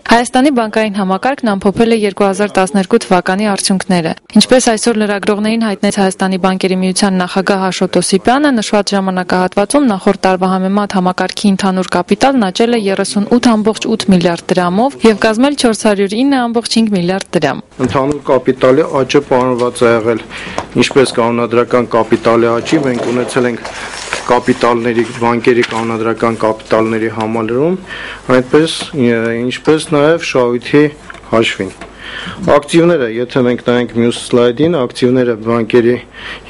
Հայաստանի բանկային համակարգն ամփոփել է 2012 թվականի արդյունքները։ Ինչպես այսօր լրագրողներին հայտնեց Հայաստանի բանկերի միության նախագահ Աշոտ Օսիպյանը, նշված ժամանակահատվածում նախորդ տարվա համեմատ համակարգի ընդհանուր կապիտալն աճել է 38.8 միլիարդ դրամով եւ կազմել 409.5 միլիարդ դրամ։ Ընդհանուր կապիտալի աճը պարզված է եղել ինչպես կանոնադրական կապիտալի աճի, մենք ունեցել ենք կապիտալների, բանկերի կանոնադրական կապիտալների համալրում, ինչպես նաև շահույթի հաշվին։ Ակտիվները, եթե մենք նայենք մյուս սլայդին, ակտիվները բանկերի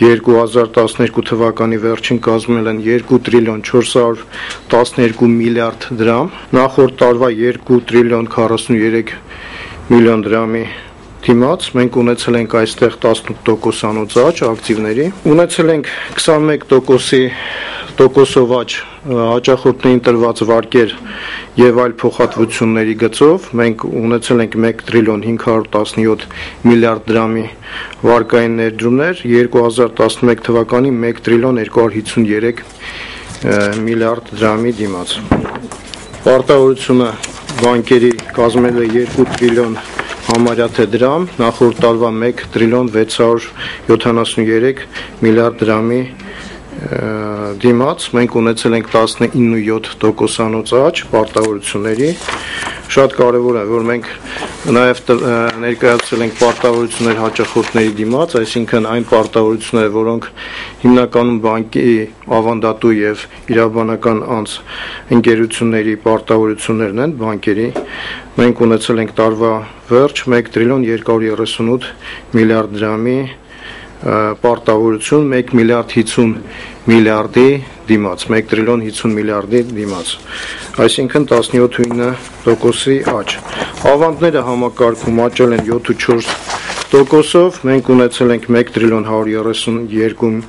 2012 թվականի վերջին կազմել են 2 տրիլիոն 412 միլիարդ դրամ, նախորդ տարվա 2 տրիլիոն 43 միլիոն դրամի դիմաց մենք ունեցել ենք այստեղ 18%-անոց աճ ակտիվների, ունեցել ենք 21%-ով աճ հաճախորդներին տրված վարկեր եւ այլ փոխհատվությունների գծով, մենք ունեցել ենք 1 տրիլիոն 517 միլիարդ դրամի վարկային ներդրումներ, 2011 թվականի 1 տրիլիոն 253 միլիարդ դրամի դիմաց։ Պարտավորությունը բանկերի կազմել է 2 տրիլիոն համարյա թե դրամ, նախորդ տարվա 1 տրիլիոն 673 միլիարդ դրամի դիմաց, մենք ունեցել ենք 19.7%-անոց աճ պարտավորությունների։ Շատ կարևոր է, որ մենք նաև ներկայացրել ենք պարտավորություններ հաճախորդների դիմաց, այսինքն այն պարտավորությունները, որոնք հիմնականում բանկի ավանդատու եւ իրավաբանական անձ ընկերությունների պարտավորություններն են բանկերի, մենք ունեցել ենք տարվա վերջ 1 տրիլիոն 238 միլիարդ դրամի պարտավորություն 1 միլիարդ 50 միլիարդի դիմաց, 1 տրիլիոն 50 միլիարդի դիմաց, այսինքն 17.9%-ի աճ։ Ավանդները համակարգում աճել են 7.4%-ով, մենք ունեցել ենք 1 տրիլիոն 132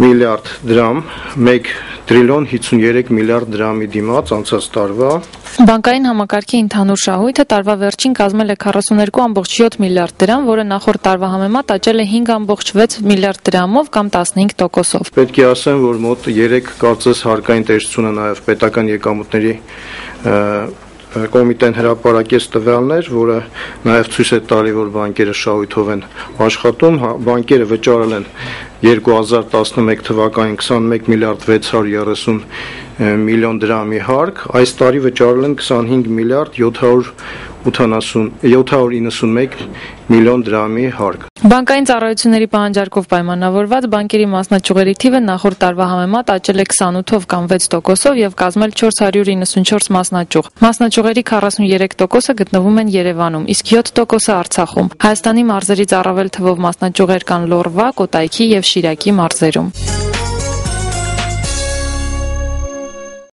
միլիարդ դրամ, 1 տրիլիոն 53 միլիարդ դրամի դիմաց անցած տարվա։ Բանկային համակարգի ընդհանուր շահույթը տարվա վերջին կազմել է 42.7 միլիարդ դրամ, որը նախորդ տարվա համեմատ աճել է 5.6 միլիարդ դրամով կամ 15%-ով։ Պետք է ասեմ, որ մոտ 3 կարծես հարկային տեսությունը նաև պետական եկամուտների կոմիտեն հրապարակեց տվյալներ, որը նաև ցույց է տալի, որ բանկերը շահույթով են աշխատում, բանկերը վճարել են 2011 թվականին 21 միլիարդ 630 միլիոն դրամի հարկ, այս տարի վճարել են 25 միլիարդ 791 միլիոն դրամի հարկ։ Բանկային ծառայությունների պահանջարկով պայմանավորված բանկերի մասնաճյուղերի թիվը նախորդ տարվա համեմատ աճել է 28-ով կամ 6%-ով եւ կազմել 494 մասնաճյուղ։ Մասնաճյուղերի 43%-ը գտնվում են Երևանում, իսկ 7%-ը Արցախում։ Հայաստանի մարզերից առավել թվով մասնաճյուղեր կան Լոռվա, Կոտայքի եւ Շիրակի մարզերում։